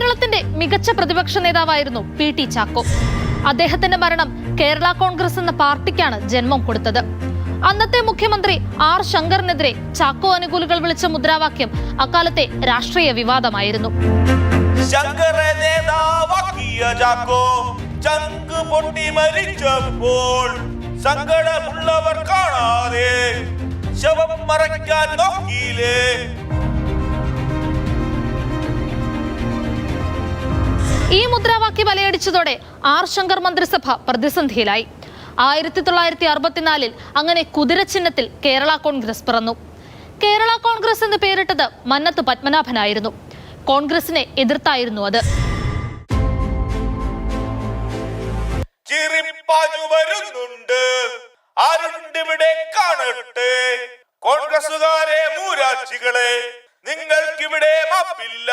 കേരളത്തിന്റെ മികച്ച പ്രതിപക്ഷ നേതാവായിരുന്നു പി.ടി. ചാക്കോ. അദ്ദേഹത്തിന്റെ മരണം കേരള കോൺഗ്രസ് എന്ന പാർട്ടിക്കാണ് ജന്മം കൊടുത്തത്. അന്നത്തെ മുഖ്യമന്ത്രി ആർ ശങ്കറിനെതിരെ ചാക്കോ അനുകൂലികൾ വിളിച്ച മുദ്രാവാക്യം അക്കാലത്തെ രാഷ്ട്രീയ വിവാദമായിരുന്നു. ശങ്കറെ നേതാവാക്കിയ ചാക്കോ ചങ്ക് പൊട്ടി മരിച്ചപ്പോൾ സങ്കടമുള്ളവർ കാണാതെ ശവം മറയ്ക്കാൻ നോക്കിയില്ലേ. ഈ മുദ്രാവാക്യം അലയടിച്ചതോടെ ആർ ശങ്കർ മന്ത്രിസഭ പ്രതിസന്ധിയിലായി. 1964 അങ്ങനെ കുതിരച്ചിഹ്നത്തിൽ കേരള കോൺഗ്രസ് പിറന്നു. കേരള കോൺഗ്രസ് എന്ന് പേരിട്ടത് മന്നത്ത് പത്മനാഭനായിരുന്നു. കോൺഗ്രസിനെ എതിർത്തായിരുന്നു അത്. വരുന്നുണ്ട് ആരുണ്ടിവിടെ കാണട്ടെ, കോൺഗ്രസുകാരെ മൂരാച്ചികളെ നിങ്ങൾക്കിവിടെ മാപ്പില്ല.